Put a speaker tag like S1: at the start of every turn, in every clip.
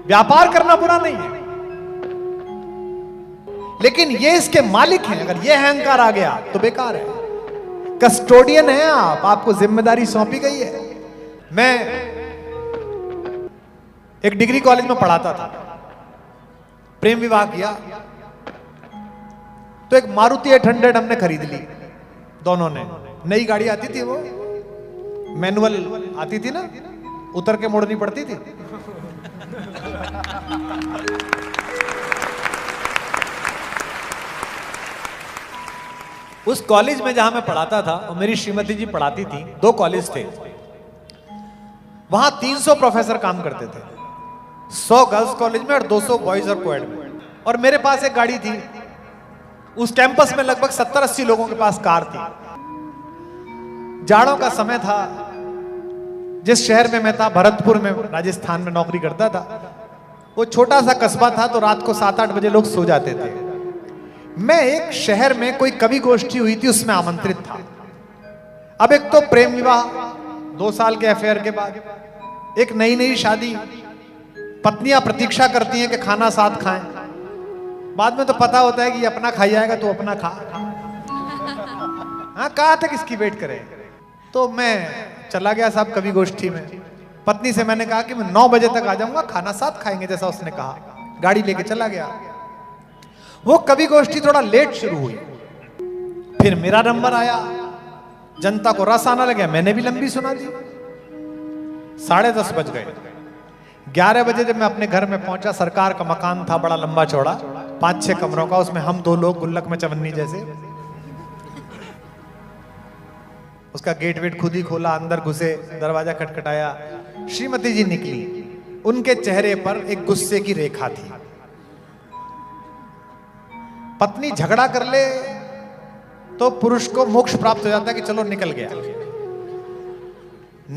S1: व्यापार करना बुरा नहीं है, लेकिन ये इसके मालिक हैं। अगर ये अहंकार आ गया तो बेकार है। कस्टोडियन है आप, आपको जिम्मेदारी सौंपी गई है। मैं एक डिग्री कॉलेज में पढ़ाता था, प्रेम विवाह किया तो एक मारुति 800 हमने खरीद ली दोनों ने। नई गाड़ी आती थी, वो मैनुअल आती थी ना, उतर के मोड़नी पड़ती थी। उस कॉलेज में जहां मैं पढ़ाता था और मेरी श्रीमती जी पढ़ाती थी, 2 कॉलेज थे, वहां 300 प्रोफेसर काम करते थे, 100 गर्ल्स कॉलेज में और 200 बॉयज और कोएड में। और मेरे पास एक गाड़ी थी। उस कैंपस में लगभग 70-80 लोगों के पास कार थी। जाड़ों का समय था। जिस शहर में मैं था, भरतपुर में, राजस्थान में नौकरी करता था, वो छोटा सा कस्बा था, तो रात को 7-8 बजे लोग सो जाते थे। मैं एक शहर में कोई कवि गोष्ठी हुई थी, उसमें आमंत्रित था। अब एक तो प्रेम विवाह, 2 साल के अफेयर के बाद, एक नई नई शादी, पत्नियां प्रतीक्षा करती हैं कि खाना साथ खाएं। बाद में तो पता होता है कि अपना खाई जाएगा तो अपना खा। हाँ, कहा था किसकी वेट करें। तो मैं चला गया साहब कवि गोष्ठी में। पत्नी से मैंने कहा कि मैं 9 बजे तक आ जाऊंगा, खाना साथ खाएंगे, जैसा उसने कहा। गाड़ी लेके चला गया। वो कवि गोष्ठी थोड़ा लेट शुरू हुई, फिर मेरा नंबर आया। जनता को रस आना लगा, मैंने भी लंबी सुना दी। 10:30 बज गए। 11 बजे जब मैं अपने घर में पहुंचा, सरकार का मकान था, बड़ा लंबा चौड़ा, 5-6 कमरों का, उसमें हम 2 लोग गुल्लक में चवन्नी जैसे। उसका गेट वेट खुद ही खोला, अंदर घुसे, दरवाजा खटखटाया। श्रीमती जी निकली। उनके चेहरे पर एक गुस्से की रेखा थी। पत्नी झगड़ा कर ले तो पुरुष को मोक्ष प्राप्त हो जाता है कि चलो निकल गया।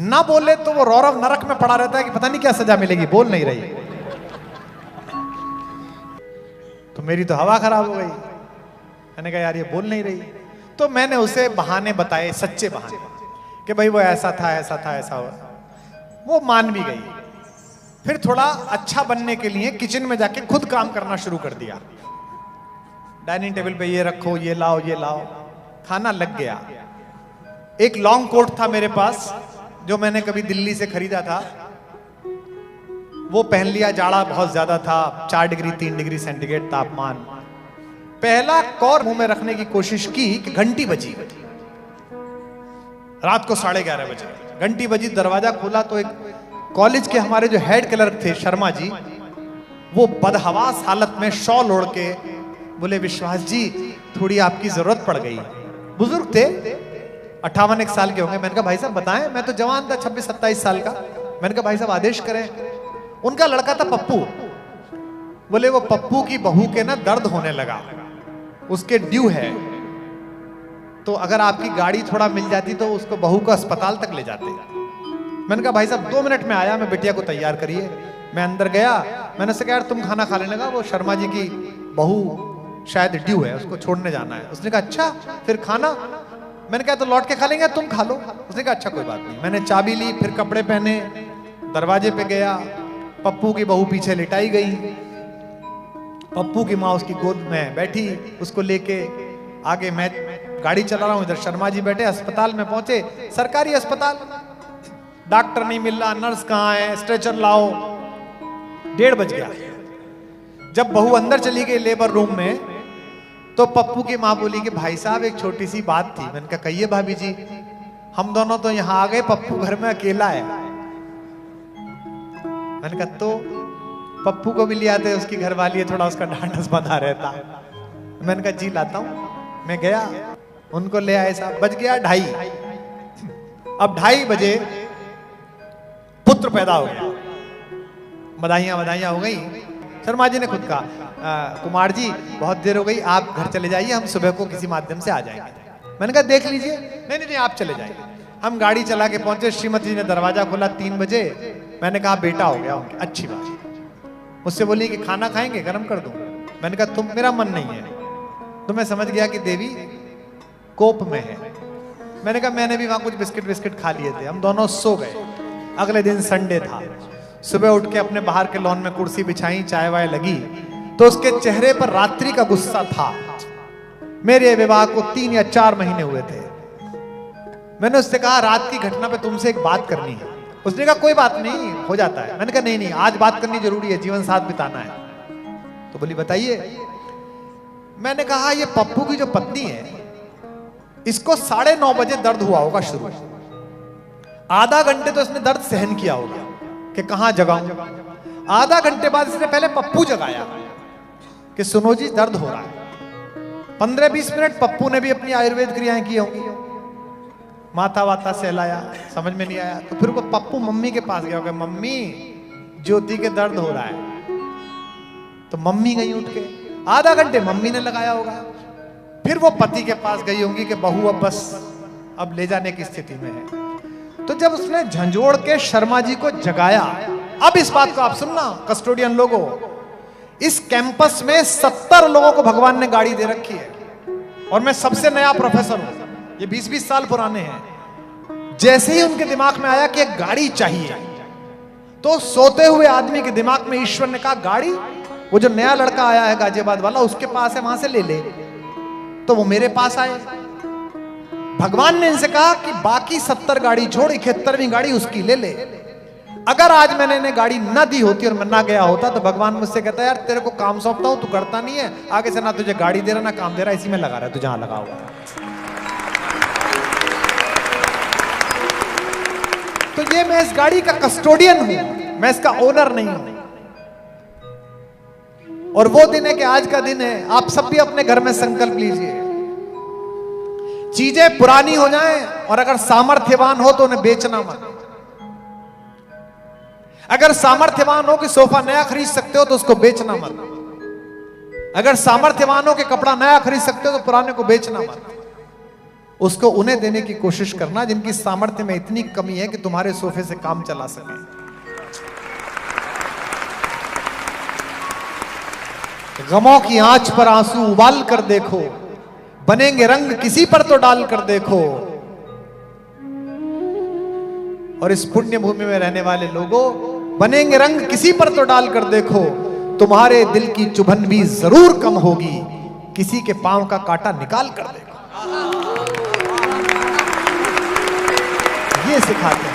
S1: ना बोले तो वो रौरव नरक में पड़ा रहता है कि पता नहीं क्या सजा मिलेगी, बोल नहीं रही। तो मेरी तो हवा खराब हो गई। मैंने कहा यार ये बोल नहीं रही। तो मैंने उसे बहाने बताए, सच्चे बहाने, कि भाई वो ऐसा था, ऐसा था, ऐसा हुआ। वो मान भी गई। फिर थोड़ा अच्छा बनने के लिए किचन में जाके खुद काम करना शुरू कर दिया। डाइनिंग टेबल पे ये रखो, ये लाओ, ये लाओ। खाना लग गया। एक लॉन्ग कोट था मेरे पास जो मैंने कभी दिल्ली से खरीदा था, वो पहन लिया। जाड़ा बहुत ज्यादा था, 4 डिग्री 3 डिग्री सेंटीग्रेड तापमान। पहला कौर मुंह में रखने की कोशिश की कि घंटी बजी। रात को 11:30 बजे घंटी बजी। दरवाजा खोला तो एक कॉलेज के हमारे जो हेड क्लर्क थे, शर्मा जी, वो बदहवास हालत में शॉल ओढ़ के बोले, विश्वास जी थोड़ी आपकी जरूरत पड़ गई। बुजुर्ग थे, 58 साल के होंगे। मैंने कहा भाई साहब बताएं। मैं तो जवान था, 26-27 साल का। मैंने कहा भाई साहब आदेश करें। उनका लड़का था पप्पू। बोले वो पप्पू की बहू के ना दर्द होने लगा, उसके ड्यू है, तो अगर आपकी गाड़ी थोड़ा मिल जाती तो उसको बहू को अस्पताल तक ले जाते। मैंने कहा भाई साहब 2 मिनट में आया, मैं बिटिया को तैयार करिए। मैं अंदर गया। मैंने उससे कहा यार तुम खाना खा लेने का, वो शर्मा जी की बहू शायद ड्यू है, उसको छोड़ने जाना है। उसने कहा अच्छा, फिर खाना? मैंने कहा तो लौट के खा लेंगे, तुम खा लो। उसने कहा अच्छा कोई बात नहीं। मैंने चाबी ली, फिर कपड़े पहने, दरवाजे पे गया। पप्पू की बहू पीछे लिटाई गई। पप्पू की माँ उसकी गोद में बैठी, उसको लेके आगे मैं गाड़ी चला रहा हूं, इधर शर्मा जी बैठे। अस्पताल में पहुंचे, सरकारी अस्पताल, डॉक्टर नहीं मिल रहा, नर्स कहाँ है, स्ट्रेचर लाओ। 1:30 बज गया। जब बहू अंदर चली गई लेबर रूम में, तो पप्पू की माँ बोली कि भाई साहब एक छोटी सी बात थी। मैंने कहा कहिए भाभी जी। हम दोनों तो यहाँ आ गए, पप्पू घर में अकेला है। मैंने कहा तो पप्पू को भी ले आते, उसकी घरवाली है, थोड़ा उसका ढांढस बंधा रहता। मैंने कहा जी लाता हूं। मैं गया, उनको ले आए साहब। बज गया 2:30। अब 2:30 बजे पुत्र पैदा हो गया। बधाइयां बधाइयां हो गई। शर्मा जी ने खुद कहा कुमार जी बहुत देर हो गई, आप घर चले जाइए, हम सुबह को किसी माध्यम से आ जाएंगे। मैंने कहा देख लीजिए। नहीं नहीं नहीं आप चले जाइए। हम गाड़ी चला के पहुंचे। श्रीमती जी ने दरवाजा खोला 3 बजे। मैंने कहा बेटा हो गया उनके, अच्छी बात। मुझसे बोली कि खाना खाएंगे, गर्म कर दूं? मैंने कहा तुम, मेरा मन नहीं है। तो मैं समझ गया कि देवी कोप में है। मैंने कहा मैंने भी वहां कुछ बिस्किट खा लिए थे। हम दोनों सो गए। अगले दिन संडे था। सुबह उठ के अपने बाहर के लॉन में कुर्सी बिछाई, चाय वाय लगी, तो उसके चेहरे पर रात्रि का गुस्सा था। मेरे विवाह को 3 या 4 महीने हुए थे। मैंने उससे कहा रात की घटना पे तुमसे एक बात करनी है। उसने कहा कोई बात नहीं, हो जाता है। मैंने कहा नहीं नहीं, आज बात करनी जरूरी है, जीवन साथ बिताना है। तो बोली बताइए। मैंने कहा ये पप्पू की जो पत्नी है, इसको 9:30 बजे दर्द हुआ होगा शुरू, आधा घंटे तो इसने दर्द सहन किया होगा कि कहां जगाऊं। आधा घंटे बाद इसने पहले पप्पू जगाया कि सुनो जी दर्द हो रहा है। 15-20 मिनट पप्पू ने भी अपनी आयुर्वेद क्रियाएं की होंगी, माथा वाता सहलाया, समझ में नहीं आया तो फिर वो पप्पू मम्मी के पास गया होगा, मम्मी ज्योति के दर्द हो रहा है। तो मम्मी गई उठ के, आधा घंटे मम्मी ने लगाया होगा। फिर वो पति के पास गई होंगी कि बहू अब बस अब ले जाने की स्थिति में है। तो जब उसने झंझोड़ के शर्मा जी को जगाया, अब इस बात को आप सुनना कस्टोडियन लोगों, इस कैंपस में 70 लोगों को भगवान ने गाड़ी दे रखी है और मैं सबसे नया प्रोफेसर हूं, ये 20-20 साल पुराने हैं। जैसे ही उनके दिमाग में आया कि एक गाड़ी चाहिए, तो सोते हुए आदमी के दिमाग में ईश्वर ने कहा गाड़ी, वो जो नया लड़का आया है गाजियाबाद वाला, उसके पास है, वहां से ले ले। तो वो मेरे पास आए। भगवान ने इनसे कहा कि बाकी 70 गाड़ी छोड़ 71वीं गाड़ी उसकी ले ले। अगर आज मैंने इन्हें गाड़ी ना दी होती और मैं ना गया होता तो भगवान मुझसे कहता यार तेरे को काम सौंपता हूं, तू करता नहीं है, आगे से ना तुझे गाड़ी दे रहा ना काम दे रहा, इसी में लगा रहा है तू जहां लगा हुआ है। तो ये मैं इस गाड़ी का कस्टोडियन हूं, मैं इसका ओनर नहीं हूं। और वो दिन है कि आज का दिन है, आप सब भी अपने घर में संकल्प लीजिए, चीजें पुरानी हो जाएं और अगर सामर्थ्यवान हो तो उन्हें बेचना मत। अगर सामर्थ्यवान हो कि सोफा नया खरीद सकते हो तो उसको बेचना मत। अगर सामर्थ्यवान हो कि कपड़ा नया खरीद सकते हो तो पुराने को बेचना मत। उसको उन्हें देने की कोशिश करना जिनकी सामर्थ्य में इतनी कमी है कि तुम्हारे सोफे से काम चला सके। गमों की आंच पर आंसू उबाल कर देखो, बनेंगे रंग किसी पर तो डाल कर देखो। और इस पुण्य भूमि में रहने वाले लोगों, बनेंगे रंग किसी पर तो डाल कर देखो, तुम्हारे दिल की चुभन भी जरूर कम होगी, किसी के पांव का कांटा निकाल कर देखो। ये सिखाते हैं।